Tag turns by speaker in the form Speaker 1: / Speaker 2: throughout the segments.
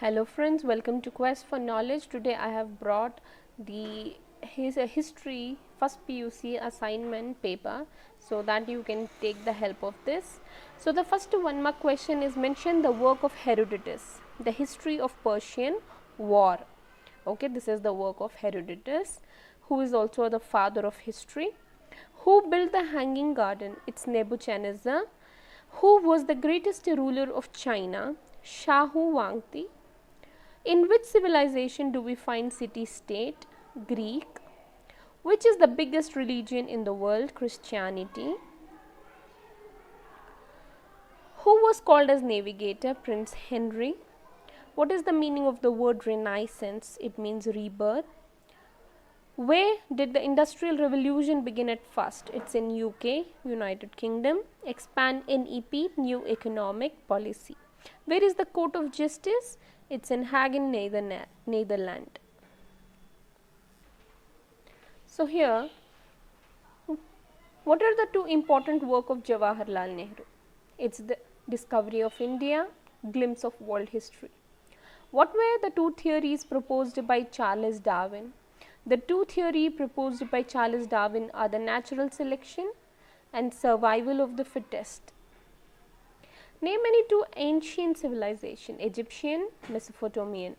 Speaker 1: Hello friends, welcome to Quest for Knowledge. Today I have brought his history first PUC assignment paper so that you can take the help of this. So the first one mark question is mention the work of Herodotus, the history of Persian war. Okay, this is the work of Herodotus, who is also the father of history. Who built the Hanging Garden? It's Nebuchadnezzar. Who was the greatest ruler of China? Shahu Wangti. In which civilization do we find city-state? Greek. Which is the biggest religion in the world? Christianity. Who was called as navigator? Prince Henry. What is the meaning of the word Renaissance? It means rebirth. Where did the Industrial Revolution begin at first? It's in UK, United Kingdom. Expand NEP, New Economic Policy. Where is the Court of Justice? It's in Hague, Netherlands. So here, what are the two important work of Jawaharlal Nehru? It's the Discovery of India, Glimpse of World History. What were the two theories proposed by Charles Darwin? The two theories proposed by Charles Darwin are the natural selection and survival of the fittest. Name any two ancient civilizations, Egyptian, Mesopotamian.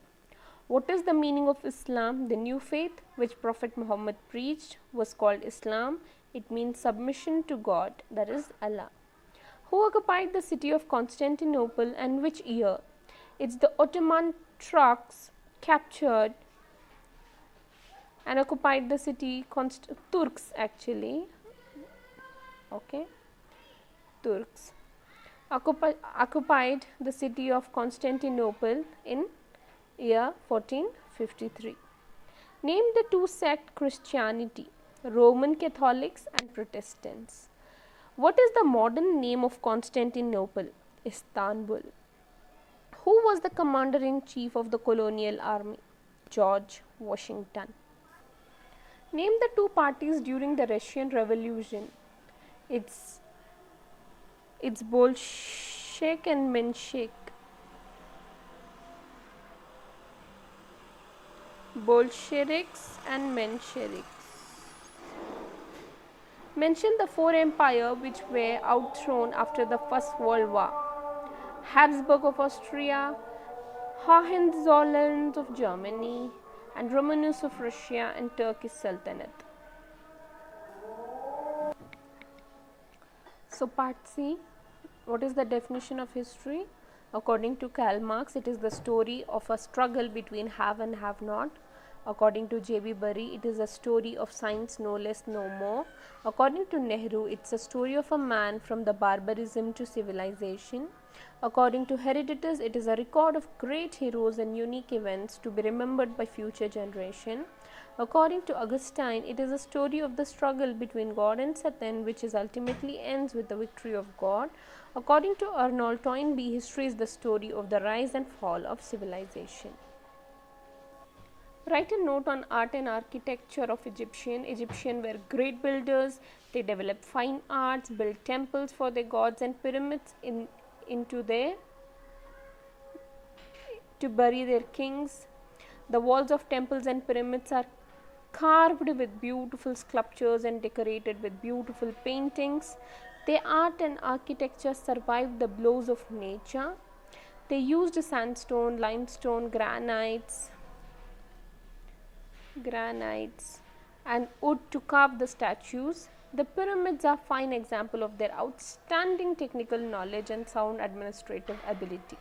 Speaker 1: What is the meaning of Islam? The new faith which Prophet Muhammad preached was called Islam. It means submission to God, that is Allah. Who occupied the city of Constantinople and which year? It's the Ottoman Turks captured and occupied the city, Turks actually, okay, Turks. Occupied the city of Constantinople in year 1453. Name the two sects Christianity, Roman Catholics and Protestants. What is the modern name of Constantinople? Istanbul. Who was the commander-in-chief of the colonial army? George Washington. Name the two parties during the Russian Revolution. It's Bolshevik and Menshevik. Bolsheviks and Mensheviks. Mention the four empires which were outthrown after the First World War. Habsburg of Austria, Hohenzollern of Germany, and Romanovs of Russia and Turkish Sultanate. So part C, what is the definition of history? According to Karl Marx, it is the story of a struggle between have and have not. According to J.B. Bury, it is a story of science, no less, no more. According to Nehru, it's a story of a man from the barbarism to civilization. According to Herodotus, it is a record of great heroes and unique events to be remembered by future generation. According to Augustine, it is a story of the struggle between God and Satan, which is ultimately ends with the victory of God. According to Arnold Toynbee, history is the story of the rise and fall of civilization. Write a note on art and architecture of Egyptians. Egyptians were great builders. They developed fine arts, built temples for their gods and pyramids to bury their kings. The walls of temples and pyramids are carved with beautiful sculptures and decorated with beautiful paintings. Their art and architecture survived the blows of nature. They used sandstone, limestone, granites and wood to carve the statues. The pyramids are a fine example of their outstanding technical knowledge and sound administrative ability.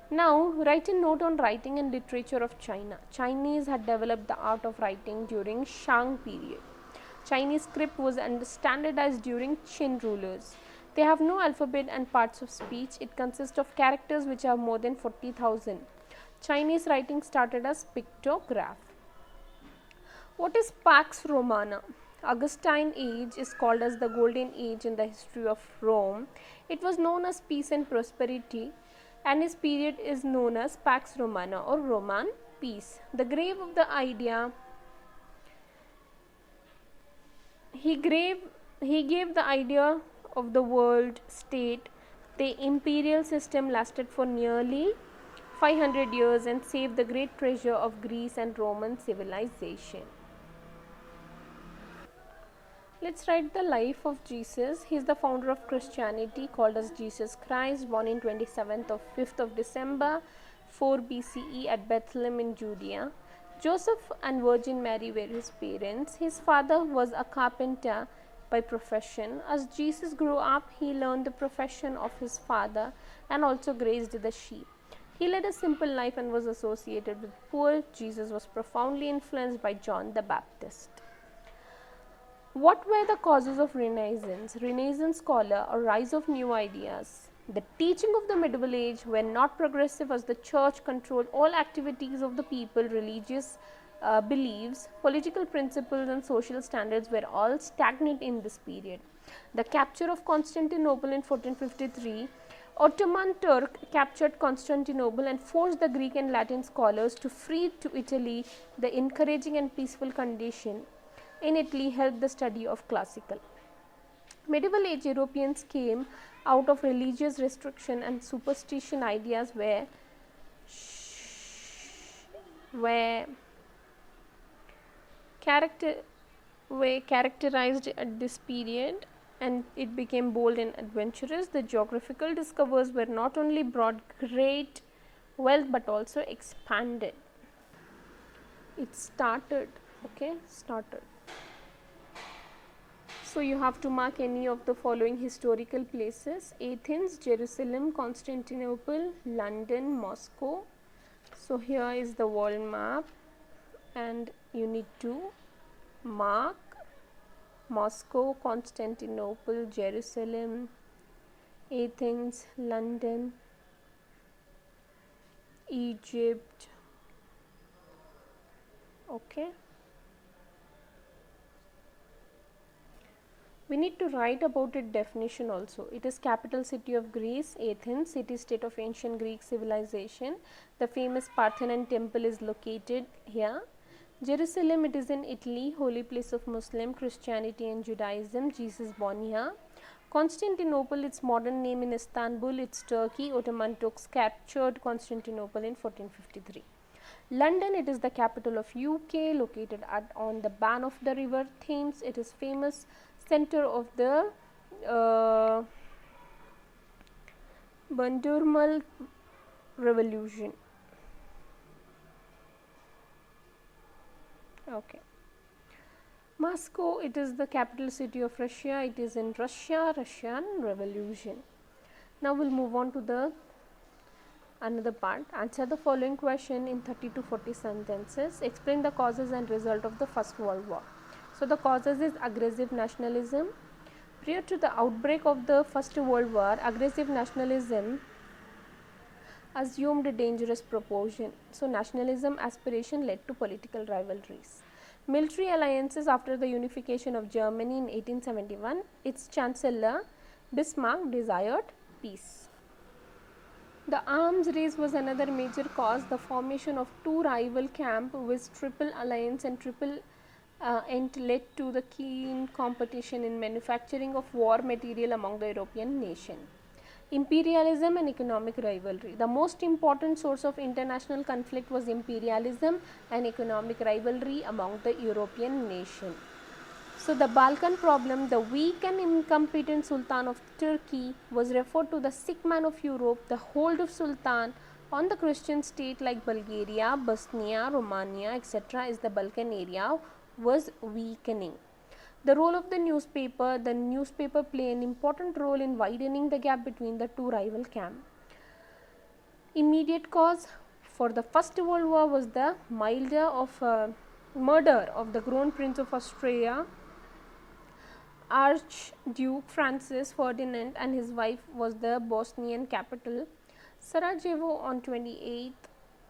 Speaker 1: Now, write a note on writing and literature of China. Chinese had developed the art of writing during Shang period. Chinese script was standardized during Qin rulers. They have no alphabet and parts of speech. It consists of characters which are more than 40,000. Chinese writing started as pictograph. What is Pax Romana? Augustine age is called as the golden age in the history of Rome. It was known as peace and prosperity, and his period is known as Pax Romana or Roman peace. The grave of the idea, he gave the idea of the world state. The imperial system lasted for nearly 500 years and saved the great treasure of Greece and Roman civilization. Let's write the life of Jesus. He is the founder of Christianity, called as Jesus Christ, born in 5th of December 4 BCE at Bethlehem in Judea. Joseph and Virgin Mary were his parents. His father was a carpenter by profession. As Jesus grew up, he learned the profession of his father and also grazed the sheep. He led a simple life and was associated with poor. Jesus was profoundly influenced by John the Baptist. What were the causes of Renaissance? Renaissance scholar, a rise of new ideas. The teaching of the medieval age were not progressive as the church controlled all activities of the people, religious beliefs, political principles and social standards were all stagnant in this period. The capture of Constantinople in 1453, Ottoman Turk captured Constantinople and forced the Greek and Latin scholars to flee to Italy. The encouraging and peaceful condition in Italy helped the study of classical. Medieval age Europeans came out of religious restriction and superstition ideas were characterized at this period, and it became bold and adventurous. The geographical discoveries were not only brought great wealth but also expanded. It started. So you have to mark any of the following historical places: Athens, Jerusalem, Constantinople, London, Moscow. So here is the world map and you need to mark Moscow, Constantinople, Jerusalem, Athens, London, Egypt. Okay. We need to write about its definition also. It is capital city of Greece, Athens, city state of ancient Greek civilization. The famous Parthenon temple is located here. Jerusalem, it is in Italy, holy place of Muslim, Christianity and Judaism. Jesus born here. Constantinople, its modern name in Istanbul, it's Turkey. Ottoman Turks captured Constantinople in 1453. London, it is the capital of UK, located on the bank of the river Thames. It is famous center of the Bundurmal revolution. Okay. Moscow, it is the capital city of Russia. It is in Russia, Russian revolution. Now we'll move on to the another part. Answer the following question in 30 to 40 sentences. Explain the causes and result of the First World War. So the causes is aggressive nationalism. Prior to the outbreak of the First World War, aggressive nationalism assumed a dangerous proportion. So nationalism aspiration led to political rivalries. Military alliances after the unification of Germany in 1871, its Chancellor Bismarck desired peace. The arms race was another major cause. The formation of two rival camps with triple alliance and triple and led to the keen competition in manufacturing of war material among the European nations. Imperialism and economic rivalry. The most important source of international conflict was imperialism and economic rivalry among the European nations. So the Balkan problem, the weak and incompetent Sultan of Turkey was referred to the sick man of Europe. The hold of Sultan on the Christian state like Bulgaria, Bosnia, Romania, etc. is the Balkan area was weakening. The role of the newspaper played an important role in widening the gap between the two rival camps. Immediate cause for the First World War was the murder of the Crown Prince of Austria, Archduke Francis Ferdinand, and his wife was the Bosnian capital Sarajevo on 28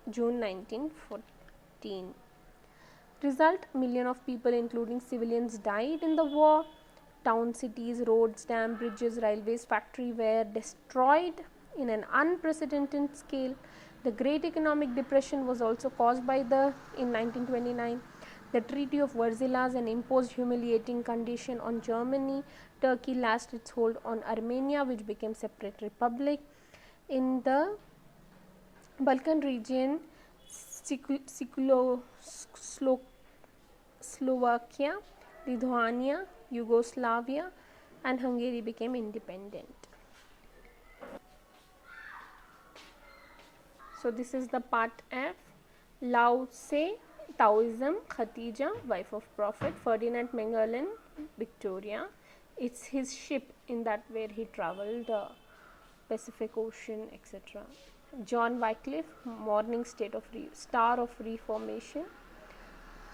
Speaker 1: June 1914. Result: millions of people including civilians died in the war. Town, cities, roads, dams, bridges, railways, factories were destroyed in an unprecedented scale. The Great Economic Depression was also caused by in 1929. The Treaty of Versailles and imposed humiliating condition on Germany. Turkey lost its hold on Armenia, which became separate republic. In the Balkan region, Slovakia, Lithuania, Yugoslavia, and Hungary became independent. So this is the part F. Lao Tse, Taoism, Khatija, wife of Prophet, Ferdinand Magellan, Victoria. It's his ship in that where he traveled Pacific Ocean, etc. John Wycliffe, Morning State of Star of Reformation,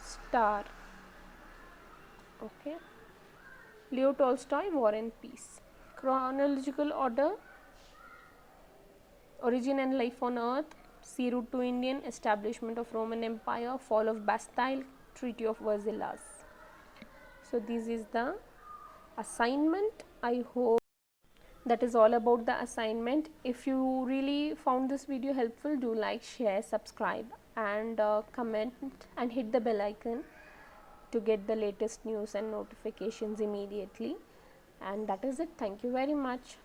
Speaker 1: Star. Okay. Leo Tolstoy, War and Peace. Chronological order: Origin and Life on Earth, Sea Route to Indian, Establishment of Roman Empire, Fall of Bastille, Treaty of Versailles. So this is the assignment. I hope that is all about the assignment. If you really found this video helpful, do like, share, subscribe, and comment and hit the bell icon to get the latest news and notifications immediately. And that is it. Thank you very much.